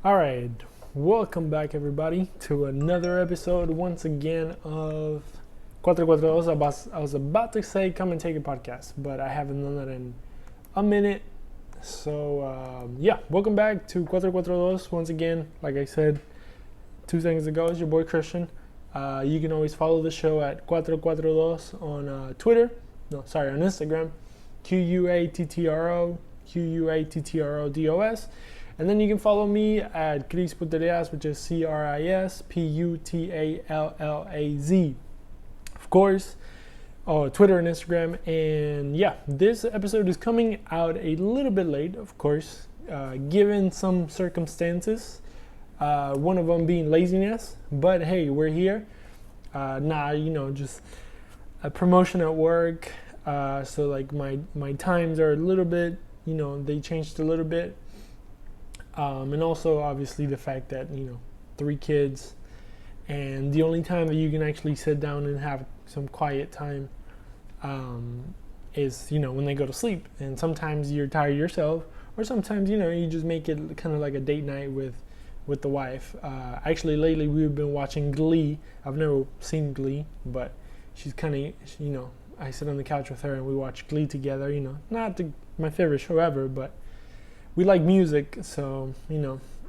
All right, welcome back everybody to another episode once again of QuattroQuattroDos. I was about to say come and take a podcast, but I haven't done that in a minute. So welcome back to QuattroQuattroDos once again. Like I said 2 seconds ago, it's your boy Christian. You can always follow the show at QuattroQuattroDos on Twitter. On Instagram. QuattroQuattroDos. And then you can follow me at Cris Putallas, which is CRISPUTALLAZ. Of course, Twitter and Instagram. And this episode is coming out a little bit late, of course, given some circumstances. One of them being laziness. But hey, we're here. Just a promotion at work. So like my times are a little bit, they changed a little bit. And also obviously the fact that 3 kids, and the only time that you can actually sit down and have some quiet time is when they go to sleep. And sometimes you're tired yourself, or sometimes you just make it kind of like a date night with the wife. Actually lately we've been watching Glee. I've never seen Glee, but she's kind of I sit on the couch with her and we watch Glee together. Not my favorite show ever, but we like music, so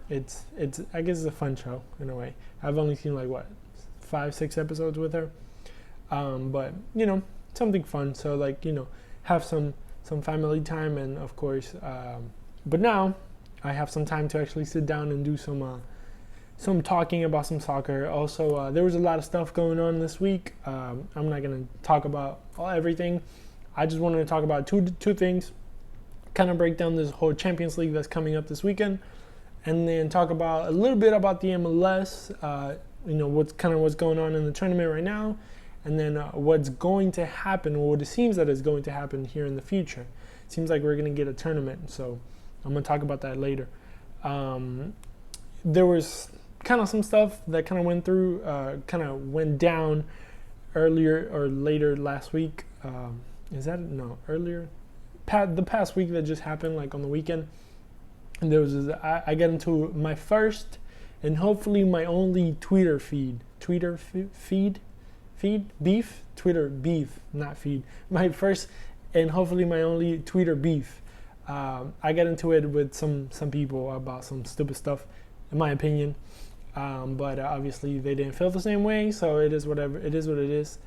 it's I guess it's a fun show in a way. I've only seen 5-6 episodes with her, but something fun. So have some family time, and of course, but now I have some time to actually sit down and do some talking about some soccer. Also, there was a lot of stuff going on this week. I'm not gonna talk about everything. I just wanted to talk about two things. Kind of break down this whole Champions League that's coming up this weekend, and then talk about a little bit about the MLS, what's going on in the tournament right now, and then what's going to happen, or what it seems that is going to happen here in the future. It seems like we're going to get a tournament, so I'm going to talk about that later. There was kind of some stuff that kind of went down earlier or later last week. Earlier? The past week that just happened, on the weekend, and there was I got into my first and hopefully my only Twitter beef, not feed. My first and hopefully my only Twitter beef. I got into it with some people about some stupid stuff, in my opinion, but obviously they didn't feel the same way, so it is whatever. It is what it is.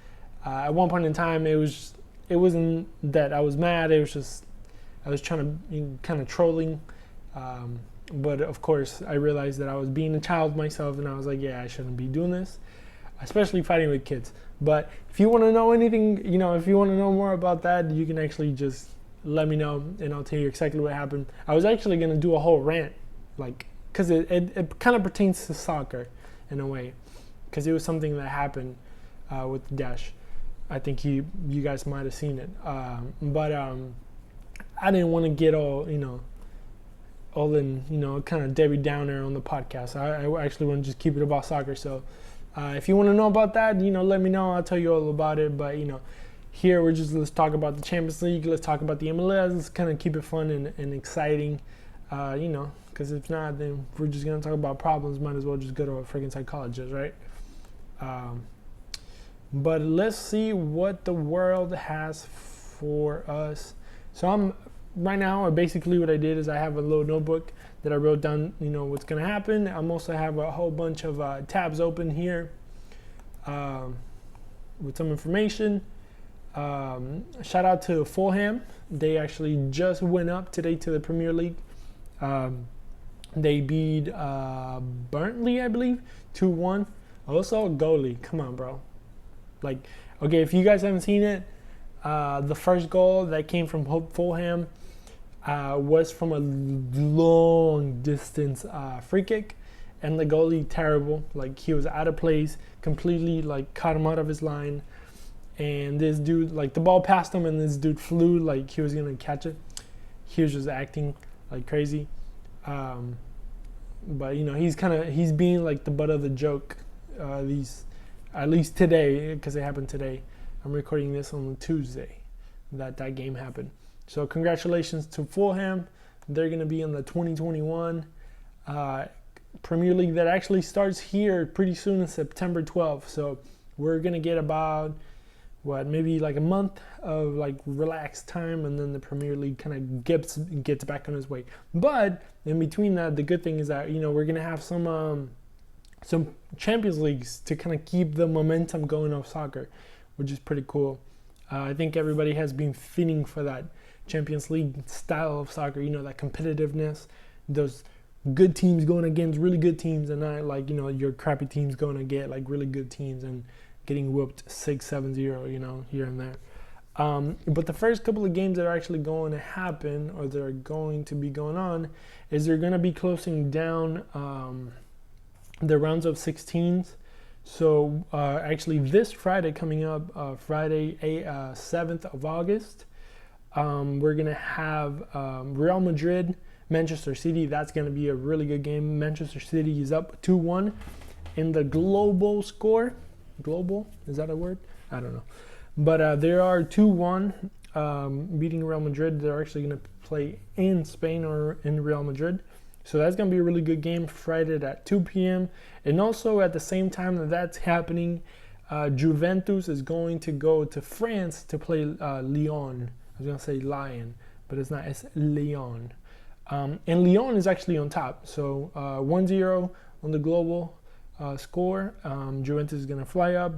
At one point in time, it wasn't that I was mad. It was just I was trying to kind of trolling. But of course, I realized that I was being a child myself, and I was like, I shouldn't be doing this, especially fighting with kids. But if you want to know anything, if you want to know more about that, you can actually just let me know, and I'll tell you exactly what happened. I was actually going to do a whole rant, because it kind of pertains to soccer in a way, because it was something that happened with Dash. I think you guys might have seen it, but I didn't want to get all in kind of Debbie Downer on the podcast. I actually want to just keep it about soccer. So if you want to know about that, let me know. I'll tell you all about it. But here let's talk about the Champions League. Let's talk about the MLS. Let's kind of keep it fun and exciting. Because if not, then we're just gonna talk about problems. Might as well just go to a freaking psychologist, right? But let's see what the world has for us. So right now, basically what I did is I have a little notebook that I wrote down, what's going to happen. I'm also have a whole bunch of tabs open here with some information. Shout out to Fulham. They actually just went up today to the Premier League. They beat Burnley, I believe, 2-1. Also, a goalie. Come on, bro. Okay, if you guys haven't seen it, the first goal that came from Fulham was from a long distance free kick, and the goalie terrible. He was out of place, completely caught him out of his line, and this dude the ball passed him, and this dude flew he was gonna catch it. He was just acting like crazy, but he's being the butt of the joke. At least today, because it happened today. I'm recording this on Tuesday that game happened. So congratulations to Fulham. They're going to be in the 2021 Premier League that actually starts here pretty soon in September 12th. So we're gonna get about maybe like a month of like relaxed time, and then the Premier League kind of gets back on its way. But in between that, the good thing is that we're gonna have some Champions Leagues to kind of keep the momentum going of soccer, which is pretty cool. I think everybody has been feeling for that Champions League style of soccer, that competitiveness, those good teams going against really good teams, and not like your crappy teams going to get like really good teams and getting whooped 6-7-0, here and there. But the first couple of games that are actually going to happen, or that are going to be going on, is they're going to be closing down the rounds of 16s. So actually this Friday coming up, Friday 7th of August, we're going to have Real Madrid, Manchester City. That's going to be a really good game. Manchester City is up 2-1 in the global score. Global? Is that a word? I don't know. But they are 2-1 beating Real Madrid. They're actually going to play in Spain or in Real Madrid. So that's going to be a really good game Friday at 2 p.m. And also at the same time that that's happening, Juventus is going to go to France to play Lyon. I was going to say Lion, but it's not. It's Lyon. And Lyon is actually on top. So 1-0 on the global score. Juventus is going to fly up,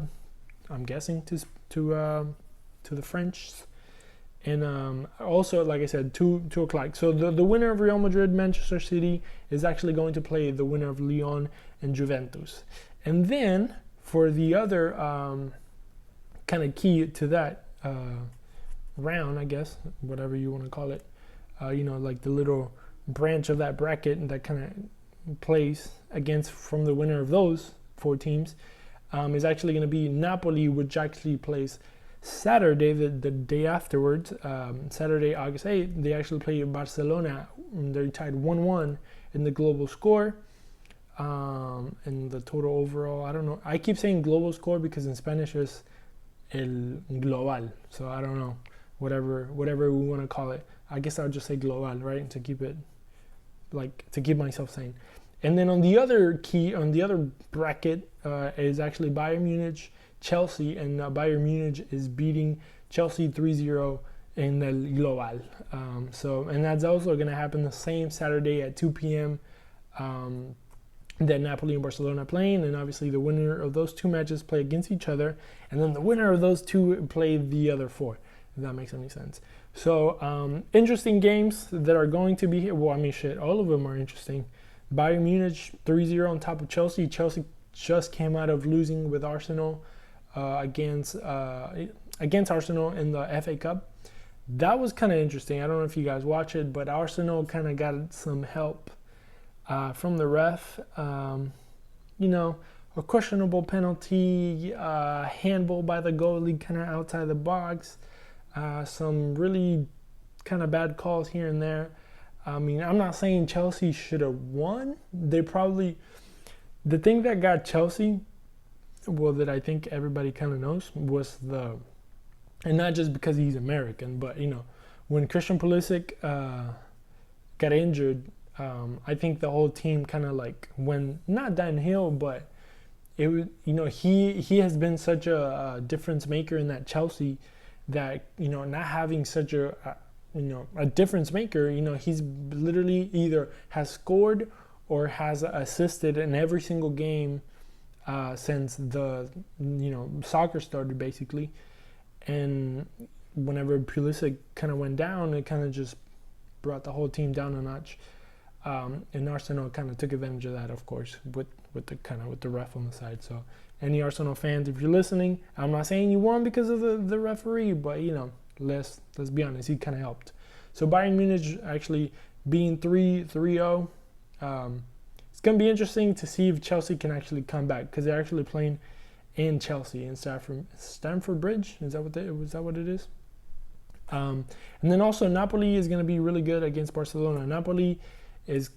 I'm guessing, to the French. And also, like I said, 2 o'clock. So the winner of Real Madrid, Manchester City, is actually going to play the winner of Lyon and Juventus. And then for the other kind of key to that round, I guess, whatever you want to call it, like the little branch of that bracket that kind of plays against from the winner of those 4 teams, is actually going to be Napoli, which actually plays Saturday, the day afterwards, Saturday, August 8th, they actually play Barcelona. They're tied 1-1 in the global score. And the total overall, I don't know. I keep saying global score because in Spanish it's el global. So I don't know, whatever we want to call it. I guess I'll just say global, right? To keep it, to keep myself sane. And then on the other bracket is actually Bayern Munich, Chelsea, and Bayern Munich is beating Chelsea 3-0 in the global. And that's also going to happen the same Saturday at 2 p.m. That Napoli and Barcelona playing, and obviously the winner of those 2 matches play against each other, and then the winner of those 2 play the other 4, if that makes any sense. So interesting games that are going to be here. Well, I mean, all of them are interesting. Bayern Munich 3-0 on top of Chelsea. Chelsea just came out of losing with Arsenal against Arsenal in the FA Cup. That was kind of interesting. I don't know if you guys watch it, but Arsenal kind of got some help from the ref. A questionable penalty, handball by the goalie kind of outside the box, some really kind of bad calls here and there. I mean, I'm not saying Chelsea should have won. The thing that got Chelsea, well, that I think everybody kind of knows, was and not just because he's American, but, when Christian Pulisic got injured, I think the whole team kind of went, not downhill, but it was, he has been such a difference maker in that Chelsea that, not having such a difference maker, he's literally either has scored or has assisted in every single game since the, soccer started, basically. And whenever Pulisic kind of went down, it kind of just brought the whole team down a notch. And Arsenal kind of took advantage of that, of course, with the ref on the side. So any Arsenal fans, if you're listening, I'm not saying you won because of the referee, but let's be honest, he kind of helped. So Bayern Munich actually being 3-0. It's going to be interesting to see if Chelsea can actually come back, because they're actually playing in Chelsea in Stamford Bridge. Is that what it is? And then also Napoli is going to be really good against Barcelona. Napoli is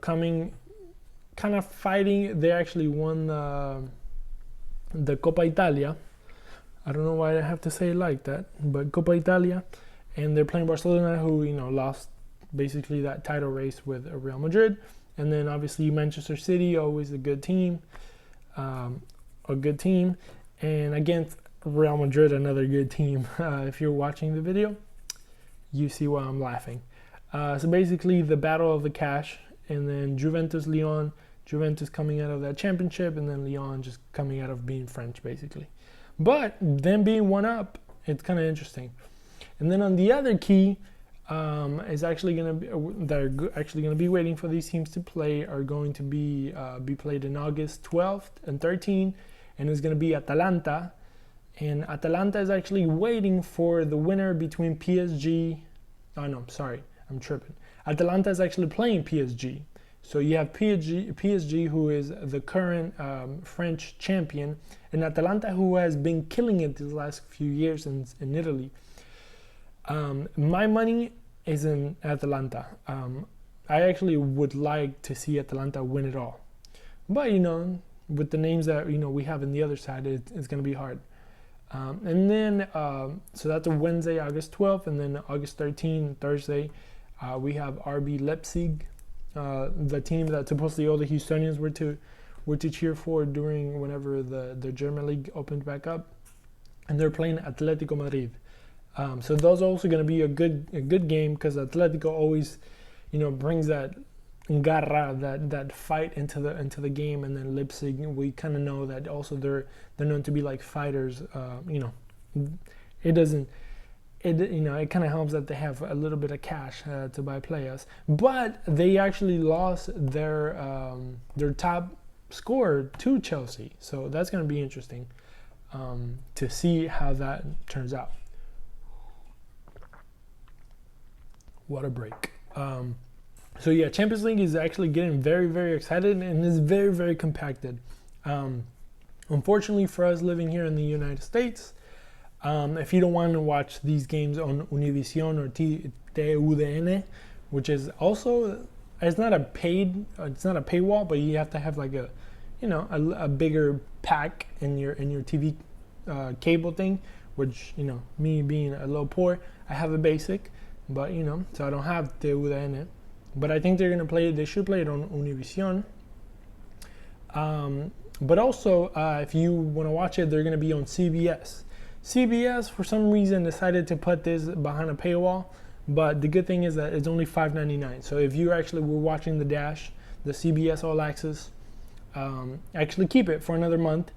coming, kind of fighting. They actually won the Coppa Italia. I don't know why I have to say it like that, but Coppa Italia, and they're playing Barcelona, who lost basically that title race with Real Madrid, And then obviously Manchester City, always a good team. And against Real Madrid, another good team. If you're watching the video, you see why I'm laughing. So basically the battle of the cash, and then Juventus, Lyon, Juventus coming out of that championship, and then Lyon just coming out of being French, basically. But them being one up, it's kind of interesting. And then on the other key, is actually going to be, they're actually going to be waiting for these teams to play, are going to be played in August 12th and 13th, and it's going to be Atalanta. And Atalanta is actually waiting for the winner between PSG. Oh no, sorry, I'm tripping. Atalanta is actually playing PSG. So you have PSG, who is the current French champion, and Atalanta, who has been killing it these last few years in Italy. My money is in Atalanta. I actually would like to see Atalanta win it all. But, with the names that, we have on the other side, it's going to be hard. And then, so that's a Wednesday, August 12th, and then August 13th, Thursday, we have RB Leipzig, the team that supposedly all the Houstonians were to cheer for whenever the German league opened back up, and they're playing Atletico Madrid. So those are also going to be a good game, because Atletico always, brings that garra, that fight into the game, and then Leipzig, we kind of know that also they're known to be like fighters. It kind of helps that they have a little bit of cash to buy players, but they actually lost their top scorer to Chelsea, so that's going to be interesting to see how that turns out. What a break. So yeah, Champions League is actually getting very, very excited, and is very, very compacted. Unfortunately for us living here in the United States, if you don't want to watch these games on Univision or TUDN, which is also, it's not a paywall, but you have to have like a bigger pack in your TV cable thing, which, me being a little poor, I have a basic, but so I don't have TUDN. But I think they should play it on Univision. But also, if you want to watch it, they're going to be on CBS. CBS, for some reason, decided to put this behind a paywall, but the good thing is that it's only $5.99. So if you actually were watching the Dash, the CBS All Access, actually keep it for another month,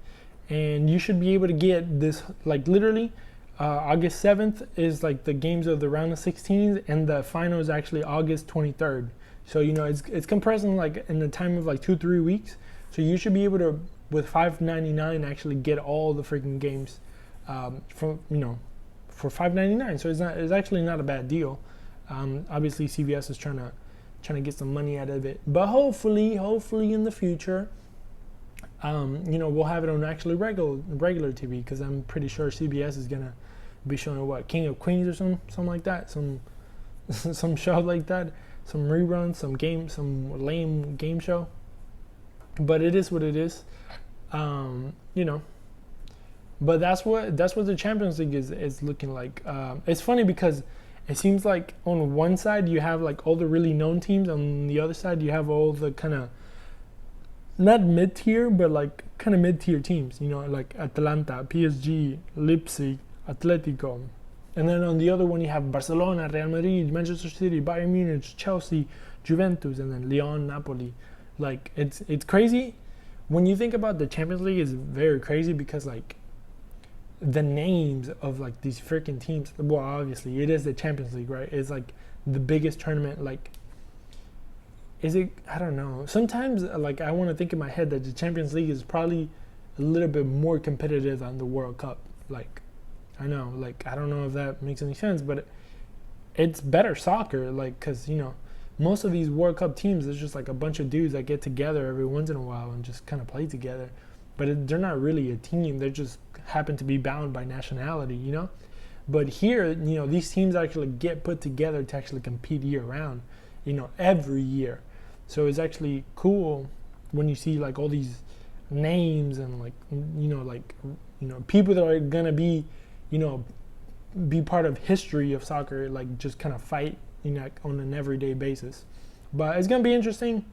and you should be able to get this, like literally, August 7th is like the games of the round of 16s, and the final is actually August 23rd. So, it's compressing like in the time of like 2-3 weeks. So you should be able to, with $5.99, actually get all the freaking games for $5.99. So it's actually not a bad deal. Obviously CBS is trying to get some money out of it, but hopefully in the future, we'll have it on actually regular TV, because I'm pretty sure CBS is gonna be showing King of Queens or something like that, some show like that, some reruns, some lame game show. But it is what it is, But that's what the Champions League is looking like. It's funny because it seems like on one side you have like all the really known teams, on the other side you have all the kind of not mid-tier, but like kind of mid-tier teams, like Atalanta, PSG, Leipzig, Atletico. And then on the other one you have Barcelona, Real Madrid, Manchester City, Bayern Munich, Chelsea, Juventus, and then Lyon, Napoli. Like it's crazy. When you think about the Champions League, it's very crazy because like the names of like these freaking teams, well, obviously it is the Champions League, right? It's like the biggest tournament. Like, is it? I don't know. Sometimes like I want to think in my head that the Champions League is probably a little bit more competitive than the World Cup. Like, I know, like I don't know if that makes any sense, but it's better soccer, like, because most of these World Cup teams, it's just like a bunch of dudes that get together every once in a while and just kind of play together. But they're not really a team. They just happen to be bound by nationality, But here, these teams actually get put together to actually compete year round, every year. So it's actually cool when you see like all these names and like, people that are going to be, be part of history of soccer, like just kind of fight on an everyday basis. But it's going to be interesting.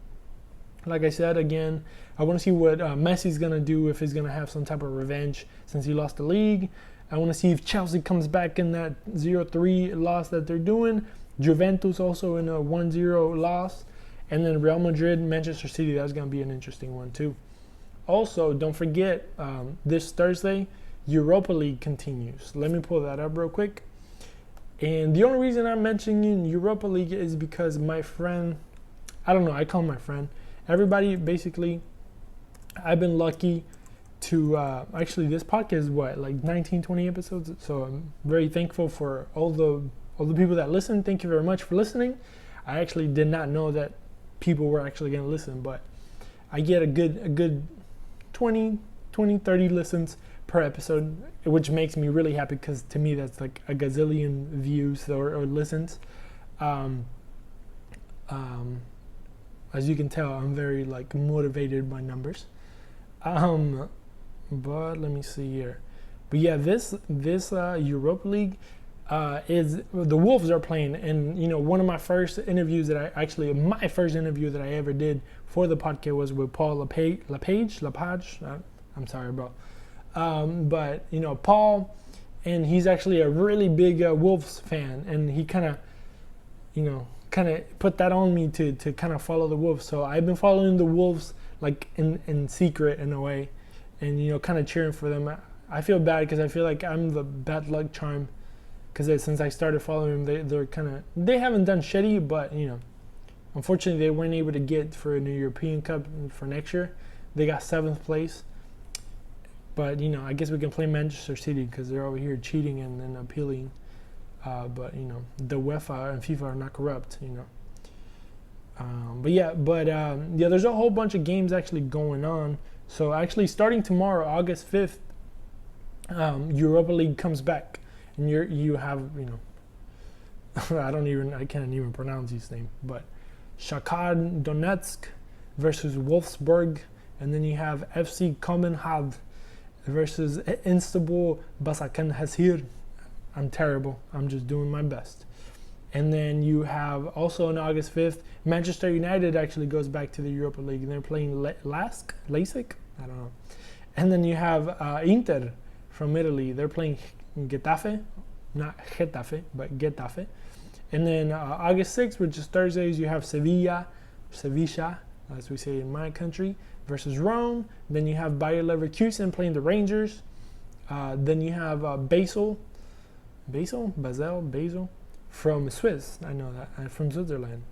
Like I said, again, I want to see what Messi's going to do, if he's going to have some type of revenge since he lost the league. I want to see if Chelsea comes back in that 0-3 loss that they're doing. Juventus also in a 1-0 loss. And then Real Madrid, Manchester City, that's going to be an interesting one too. Also, don't forget, this Thursday, Europa League continues. Let me pull that up real quick. And the only reason I'm mentioning Europa League is because my friend, I don't know, I call him my friend. Everybody, basically, I've been lucky to, actually this podcast is what, like 19, 20 episodes? So I'm very thankful for all the people that listen. Thank you very much for listening. I actually did not know that people were actually going to listen, but I get a good 20, 30 listens per episode, which makes me really happy because to me that's like a gazillion views or listens. As you can tell, I'm very like motivated by numbers. But let me see here. But yeah, this Europa League is the Wolves are playing, and you know, one of my first interviews that my first interview that I ever did for the podcast was with Paul LePage. I'm sorry, bro. But you know, Paul, and he's actually a really big Wolves fan, and he kind of put that on me to kind of follow the Wolves. So I've been following the Wolves like in secret in a way, and you know, kind of cheering for them. I feel bad because I feel like I'm the bad luck charm, because since I started following them, they haven't done shitty, but you know, unfortunately they weren't able to get for a new European Cup for next year. They got 7th place. But, you know, I guess we can play Manchester City because they're over here cheating and appealing. But, you know, the UEFA and FIFA are not corrupt, you know. There's a whole bunch of games actually going on. So, actually, starting tomorrow, August 5th, Europa League comes back. And you have, you know, I can't even pronounce his name. But Shakhtar Donetsk versus Wolfsburg. And then you have FC Copenhagen versus Istanbul Basaksehir. I'm terrible. I'm just doing my best. And then you have also on August 5th, Manchester United actually goes back to the Europa League, and they're playing LASK? I don't know. And then you have Inter from Italy. They're playing Getafe, not Getafe, but Getafe. And then August 6th, which is Thursdays, you have Sevilla, as we say in my country, versus Rome. Then you have Bayer Leverkusen playing the Rangers. Then you have Basel from Swiss. I know that, from Switzerland,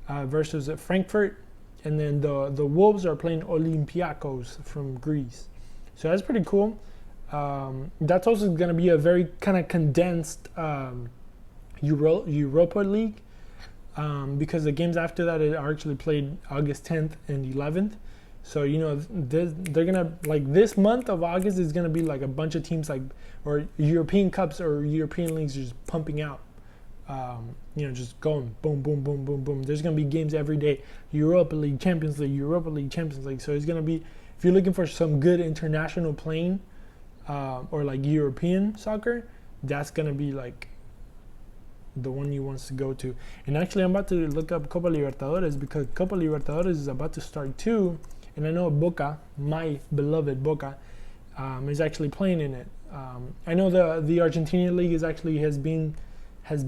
versus Frankfurt. And then the Wolves are playing Olympiacos from Greece. So that's pretty cool. That's also going to be a very kind of condensed Europa League, because the games after that are actually played August 10th and 11th. So, you know, they're going to, like, this month of August is going to be like a bunch of teams, like, or European Cups or European Leagues just pumping out, you know, just going boom, boom, boom, boom, boom. There's going to be games every day. Europa League, Champions League, Europa League, Champions League. So it's going to be, if you're looking for some good international playing, or like European soccer, that's going to be like the one you want to go to. And actually, I'm about to look up Copa Libertadores because Copa Libertadores is about to start too. And I know Boca, my beloved Boca, is actually playing in it. I know the Argentinian league has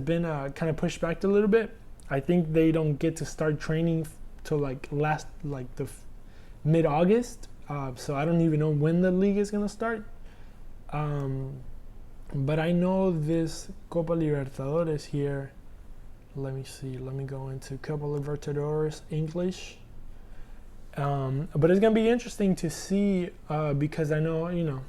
been kind of pushed back a little bit. I think they don't get to start training till like the mid-August. So I don't even know when the league is gonna start. But I know this Copa Libertadores here. Let me see. Let me go into Copa Libertadores English. But it's going to be interesting to see because I know, you know,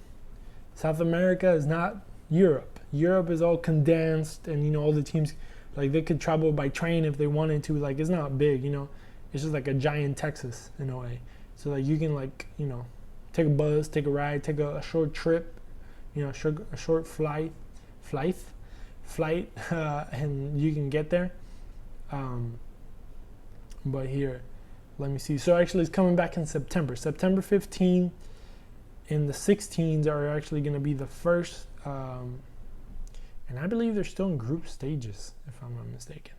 South America is not Europe. Europe is all condensed, and, you know, all the teams, like, they could travel by train if they wanted to. Like, it's not big, you know. It's just like a giant Texas in a way. So, like, you can, like, you know, take a bus, take a ride, take a short trip, you know, a short flight, and you can get there. But here, let me see. So actually, it's coming back in September. September 15 and the 16s are actually going to be the first. And I believe they're still in group stages, if I'm not mistaken.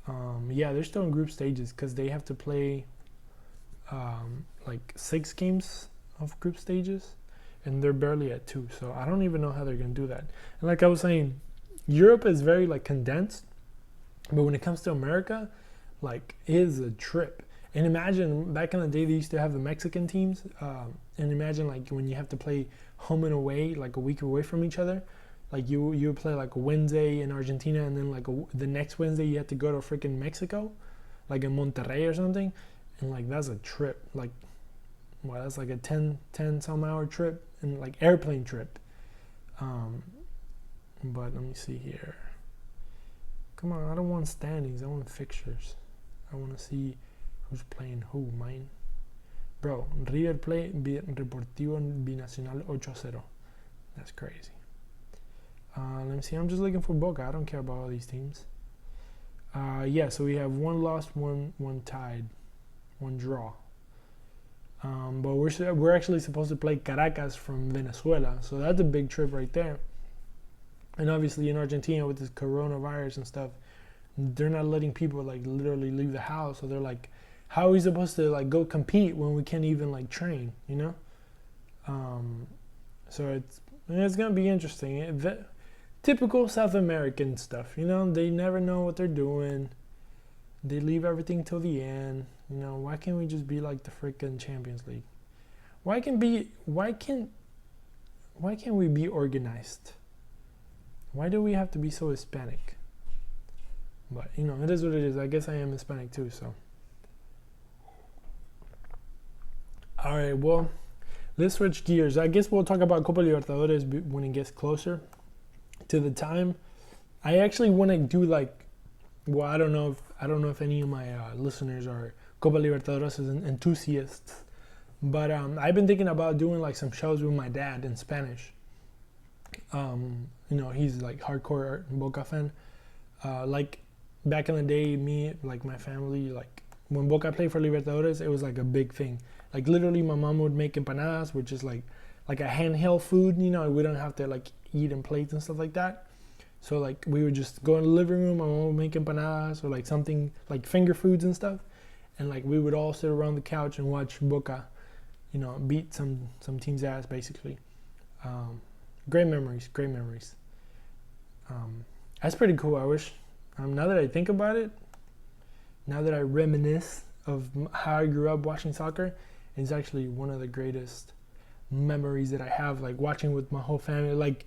Yeah, they're still in group stages because they have to play like 6 games of group stages, and they're barely at 2. So I don't even know how they're gonna do that. And like I was saying, Europe is very like condensed, but when it comes to America, like it is a trip. And imagine back in the day they used to have the Mexican teams, and imagine like when you have to play home and away, like a week away from each other. Like you would play like a Wednesday in Argentina, and then like the next Wednesday you have to go to freaking Mexico, like in Monterrey or something, and like that's a trip. Like, well, that's like a 10 some hour trip, and like airplane trip. But let me see here. Come on, I don't want standings. I want fixtures. I want to see who's playing who. Mine, bro. River Plate Deportivo Binacional 8-0. That's crazy. Let me see. I'm just looking for Boca. I don't care about all these teams. Yeah, so we have 1 lost, one tied, 1 draw. But we're actually supposed to play Caracas from Venezuela, so that's a big trip right there. And obviously in Argentina with this coronavirus and stuff, they're not letting people like literally leave the house. So they're like, how are we supposed to like go compete when we can't even like train, you know? So it's gonna be interesting. Typical South American stuff, you know? They never know what they're doing. They leave everything till the end. You know, why can't we just be like the freaking Champions League? Why can't we be organized? Why do we have to be so Hispanic? But, you know, it is what it is. I guess I am Hispanic too, so. All right, well, let's switch gears. I guess we'll talk about Copa Libertadores when it gets closer to the time. I actually want to do like, well, I don't know if any of my listeners are Copa Libertadores enthusiasts, but I've been thinking about doing like some shows with my dad in Spanish. You know, he's like hardcore Boca fan. Like back in the day, me, like my family, like when Boca played for Libertadores, it was like a big thing. Like literally my mom would make empanadas, which is like a handheld food, you know, we don't have to like eat in plates and stuff like that. So like we would just go in the living room, my mom would make empanadas or like something like finger foods and stuff. And like we would all sit around the couch and watch Boca, you know, beat some team's ass basically. Great memories. That's pretty cool. I wish, now that I think about it, now that I reminisce of how I grew up watching soccer, it's actually one of the greatest memories that I have, like watching with my whole family. Like,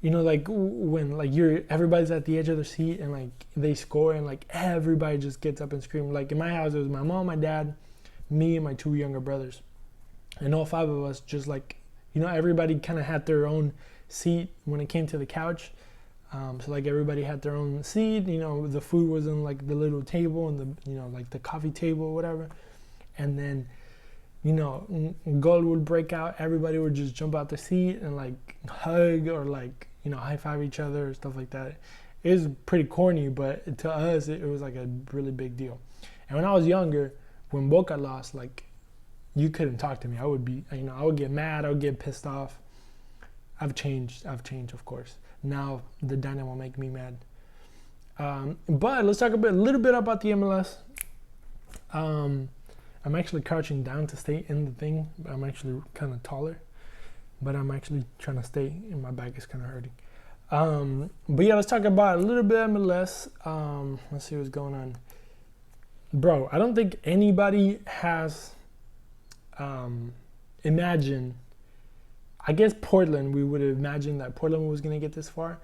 you know, like when like everybody's at the edge of their seat and like they score and like everybody just gets up and screams. Like in my house, it was my mom, my dad, me, and my 2 younger brothers, and all 5 of us just like, you know, everybody kind of had their own seat when it came to the couch. So like everybody had their own seat, you know, the food was on like the little table and the, you know, like the coffee table or whatever. And then, you know, goal would break out. Everybody would just jump out the seat and like hug or like, you know, high five each other or stuff like that. It was pretty corny, but to us, it was like a really big deal. And when I was younger, when Boca lost, like you couldn't talk to me. I would be, you know, I would get mad. I would get pissed off. I've changed, of course. Now the Dynamo make me mad. But let's talk a little bit about the MLS. I'm actually crouching down to stay in the thing. I'm actually kind of taller, but I'm actually trying to stay, and my back is kind of hurting. But yeah, let's talk about a little bit of MLS. Let's see what's going on. Bro, I don't think anybody has imagined. I guess Portland, we would have imagined that Portland was going to get this far.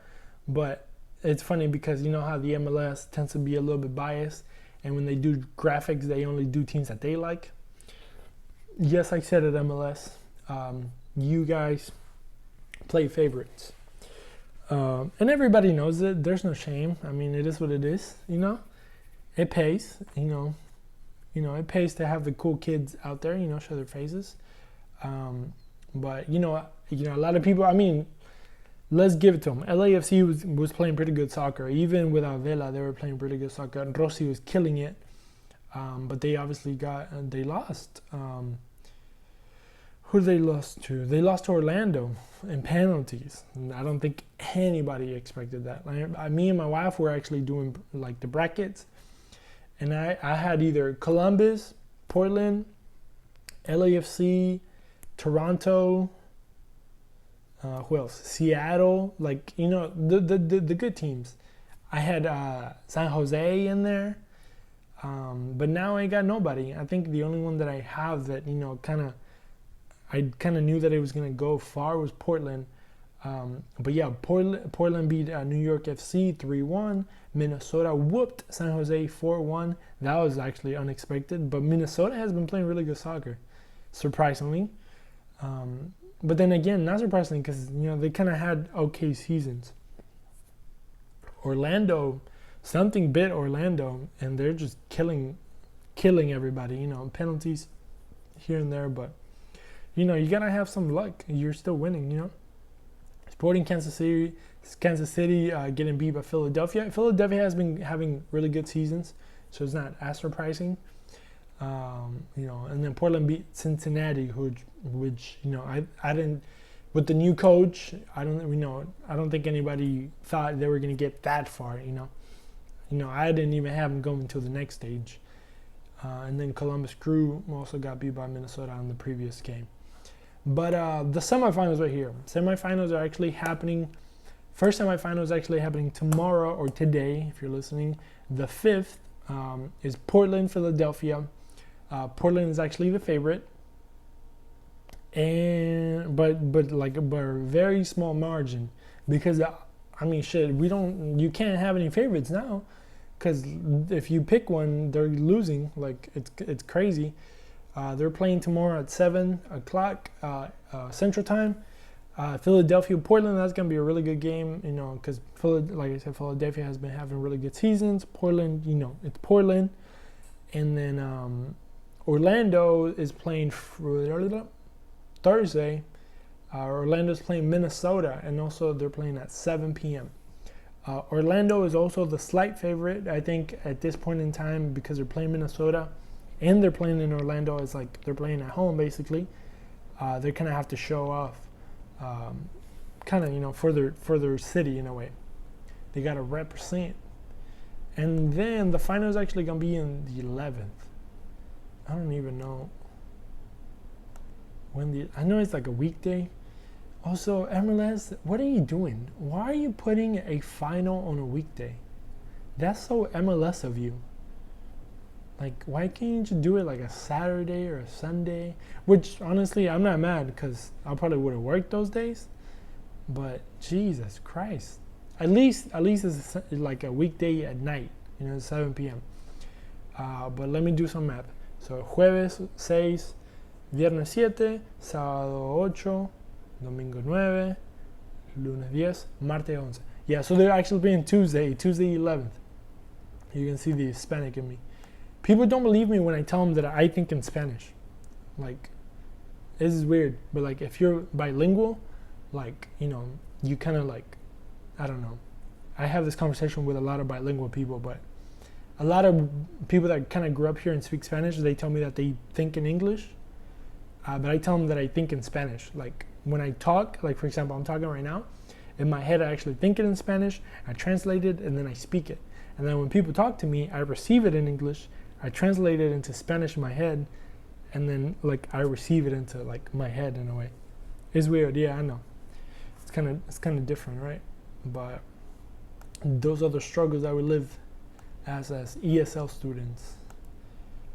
But it's funny because you know how the MLS tends to be a little bit biased. And when they do graphics, they only do teams that they like. Yes, I said it, MLS. You guys play favorites. And everybody knows it. There's no shame. I mean, it is what it is, you know. It pays, you know, it pays to have the cool kids out there, you know, show their faces. But, you know, a lot of people, I mean, let's give it to them. LAFC was playing pretty good soccer. Even without Vela, they were playing pretty good soccer. And Rossi was killing it. But they obviously they lost. Who did they lost to? They lost to Orlando in penalties. And I don't think anybody expected that. Like, me and my wife were actually doing like the brackets. and I had either Columbus, Portland, LAFC, Toronto, who else? Seattle, like, you know, the good teams. I had San Jose in there, but now I got nobody. I think the only one that I have that, you know, I kind of knew that it was going to go far was Portland. But yeah, Portland beat New York FC 3-1. Minnesota whooped San Jose 4-1. That was actually unexpected, but Minnesota has been playing really good soccer, surprisingly. But then again, not surprisingly, because, you know, they kind of had okay seasons. Orlando, something bit Orlando, and they're just killing everybody, you know, penalties here and there, but, you know, you gotta have some luck. You're still winning, you know. Sporting Kansas City getting beat by Philadelphia. Philadelphia has been having really good seasons, so it's not as surprising. You know, and then Portland beat Cincinnati, which you know, I didn't, with the new coach, I don't think anybody thought they were going to get that far. You know, I didn't even have them going to the next stage. And then Columbus Crew also got beat by Minnesota on the previous game. But the semifinals right here. Semifinals are actually happening. First semifinal is actually happening tomorrow, or today, if you're listening. The 5th is Portland, Philadelphia. Portland is actually the favorite, and but a very small margin, because I mean, shit, you can't have any favorites now, because if you pick one, they're losing. Like, it's crazy. They're playing tomorrow at 7 o'clock Central Time. Philadelphia, Portland, that's going to be a really good game, you know, because, like I said, Philadelphia has been having really good seasons. Portland, you know, it's Portland. And then Orlando is playing Thursday. Orlando's playing Minnesota, and also they're playing at 7 p.m. Orlando is also the slight favorite, I think, at this point in time, because they're playing Minnesota and they're playing in Orlando. It's like they're playing at home, basically. They're going to have to show off, kind of, you know, for their city in a way. They got to represent. And then the final is actually going to be in the 11th. I don't even know when I know it's like a weekday. Also, MLS, what are you doing? Why are you putting a final on a weekday? That's so MLS of you. Like, why can't you just do it like a Saturday or a Sunday? Which, honestly, I'm not mad, because I probably would have worked those days. But Jesus Christ. At least it's like a weekday at night, you know, 7 p.m. But let me do some math. So, jueves 6, viernes 7, sábado 8, domingo 9, lunes 10, martes 11. Yeah, so they're actually playing Tuesday 11th. You can see the Hispanic in me. People don't believe me when I tell them that I think in Spanish. Like, this is weird, but like, if you're bilingual, like, you know, you kind of like, I don't know. I have this conversation with a lot of bilingual people, but a lot of people that kind of grew up here and speak Spanish, they tell me that they think in English, but I tell them that I think in Spanish. Like, when I talk, like, for example, I'm talking right now, in my head I actually think it in Spanish, I translate it, and then I speak it. And then when people talk to me, I receive it in English, I translate it into Spanish in my head, and then, like, I receive it into, like, my head in a way. It's weird, yeah, I know. It's kind of different, right? But those are the struggles that we live as ESL students.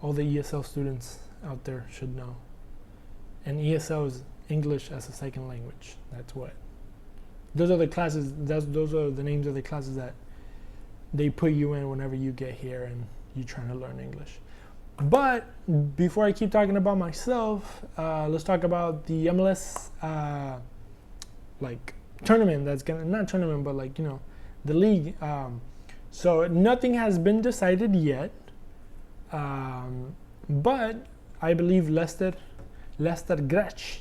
All the ESL students out there should know. And ESL is English as a second language. That's what. Those are the classes. Those are the names of the classes that they put you in whenever you get here and you're trying to learn English. But before I keep talking about myself, let's talk about the MLS like tournament. That's gonna, not tournament, but like, you know, the league. So nothing has been decided yet, but I believe Leicester Gretsch.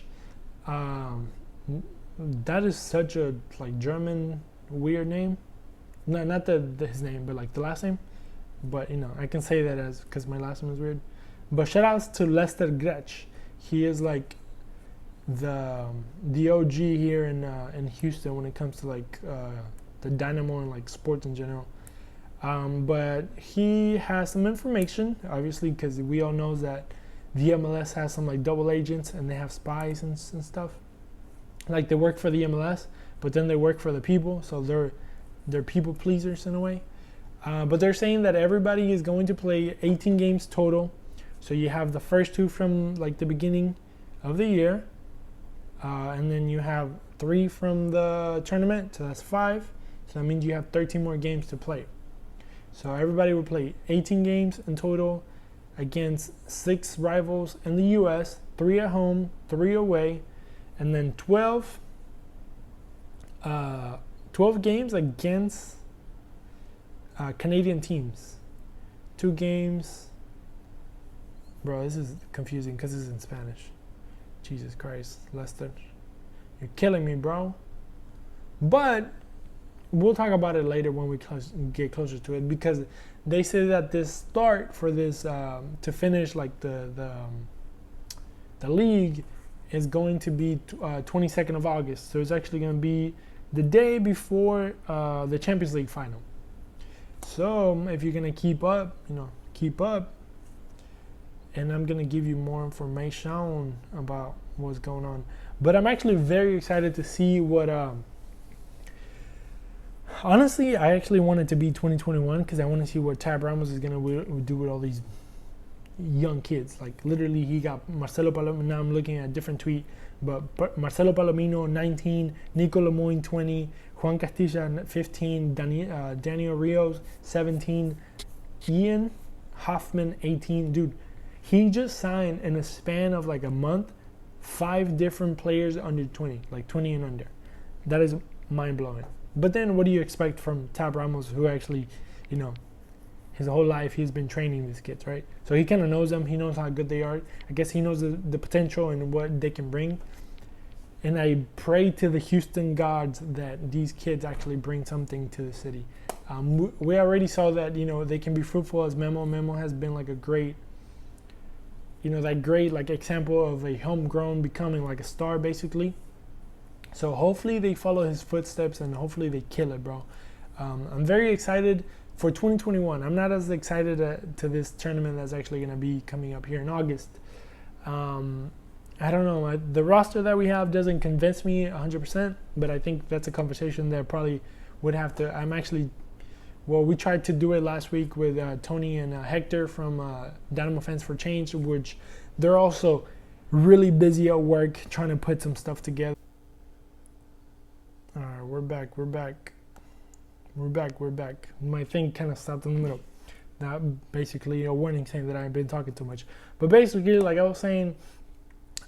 That is such a like German weird name. No, not his name, but like the last name. But you know, I can say that as because my last name is weird. But shout outs to Leicester Gretsch. He is like the OG here in Houston when it comes to like the Dynamo and like sports in general. But he has some information, obviously, because we all know that the MLS has some like double agents and they have spies and stuff. Like they work for the MLS, but then they work for the people, so they're people pleasers in a way. But they're saying that everybody is going to play 18 games total. So you have the first 2 from like the beginning of the year, and then you have 3 from the tournament, so that's 5. So that means you have 13 more games to play. So everybody will play 18 games in total against 6 rivals in the U.S., 3 at home, 3 away, and then 12 games against Canadian teams. 2 games. Bro, this is confusing because it's in Spanish. Jesus Christ, Lester. You're killing me, bro. But we'll talk about it later when we get closer to it, because they say that this start for this to finish like the league is going to be 22nd of August. So it's actually going to be the day before the Champions League final. So if you're going to keep up, keep up. And I'm going to give you more information about what's going on. But I'm actually very excited to see what... honestly, I actually want it to be 2021 because I want to see what Tab Ramos is going to do with all these young kids. Like, literally, he got Marcelo Palomino. Now I'm looking at a different tweet. But Marcelo Palomino, 19. Nico Lemoyne, 20. Juan Castilla, 15. Daniel Rios, 17. Ian Hoffman, 18. Dude, he just signed in a span of like a month 5 different players under 20, like 20 and under. That is mind-blowing. But then what do you expect from Tab Ramos, who actually, his whole life he's been training these kids, right? So he kind of knows them. He knows how good they are. I guess he knows the potential and what they can bring. And I pray to the Houston gods that these kids actually bring something to the city. We already saw that, they can be fruitful as Memo. Memo has been like a great, that great like example of a homegrown becoming like a star, basically. So hopefully they follow his footsteps and hopefully they kill it, bro. I'm very excited for 2021. I'm not as excited to this tournament that's actually going to be coming up here in August. I don't know. The roster that we have doesn't convince me 100%, but I think that's a conversation that probably would have to... we tried to do it last week with Tony and Hector from Dynamo Fans for Change, which they're also really busy at work trying to put some stuff together. All right, we're back. My thing kind of stopped in the middle. That basically a warning saying that I've been talking too much. But basically, like I was saying,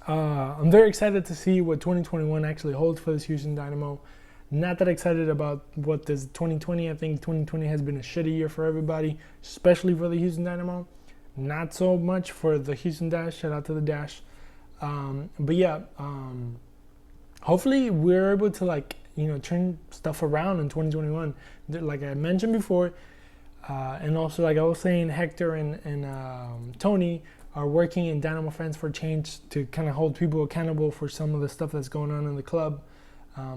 I'm very excited to see what 2021 actually holds for this Houston Dynamo. Not that excited about what this 2020. I think 2020 has been a shitty year for everybody, especially for the Houston Dynamo. Not so much for the Houston Dash. Shout out to the Dash. But yeah, hopefully we're able to turn stuff around in 2021. Like I mentioned before, and also like I was saying, Hector and Tony are working in Dynamo Fans for Change to kind of hold people accountable for some of the stuff that's going on in the club.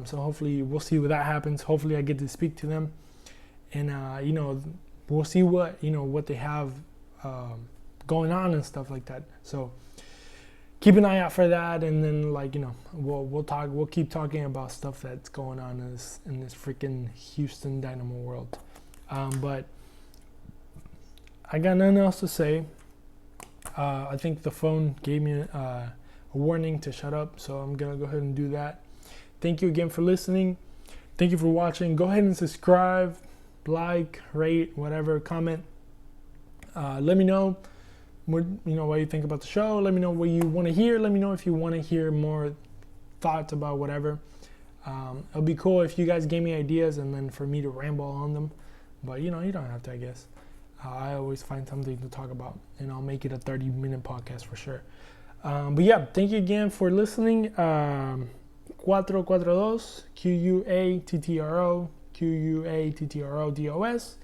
So hopefully we'll see what that happens. Hopefully I get to speak to them, and we'll see what they have going on and stuff like that. So keep an eye out for that, and then we'll keep talking about stuff that's going on in this freaking Houston Dynamo world. But I got nothing else to say. I think the phone gave me a warning to shut up, so I'm gonna go ahead and do that. Thank you again for listening. Thank you for watching. Go ahead and subscribe, like, rate, whatever, comment. Let me know what you think about the show. Let me know what you want to hear. Let me know if you want to hear more thoughts about whatever. It'll be cool if you guys gave me ideas and then for me to ramble on them. But you don't have to, I guess. I always find something to talk about, and I'll make it a 30-minute podcast for sure. But yeah, thank you again for listening. QuattroQuattroDos, QuattroQuattroDos.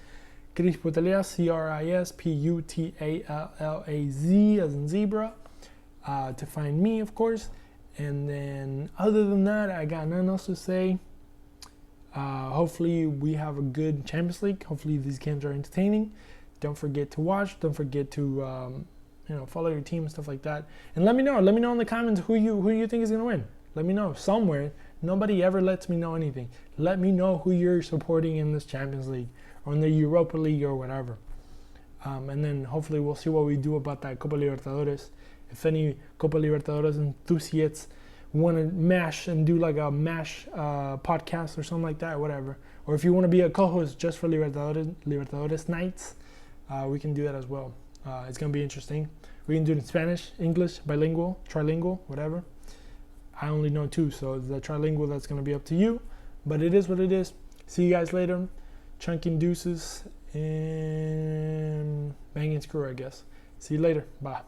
Chris Putalea, CrisPutallaz, as in zebra, to find me, of course. And then other than that, I got nothing else to say. Hopefully we have a good Champions League. Hopefully these games are entertaining. Don't forget to watch. Don't forget to follow your team and stuff like that. And let me know. Let me know in the comments who you think is gonna win. Let me know somewhere. Nobody ever lets me know anything. Let me know who you're supporting in this Champions League or in the Europa League or whatever. And then hopefully we'll see what we do about that Copa Libertadores. If any Copa Libertadores enthusiasts want to mash and do like a mash podcast or something like that, whatever. Or if you want to be a co-host just for Libertadores nights, we can do that as well. It's going to be interesting. We can do it in Spanish, English, bilingual, trilingual, whatever. I only know 2, so the trilingual, that's going to be up to you. But it is what it is. See you guys later. Chunking deuces and banging screw, I guess. See you later. Bye.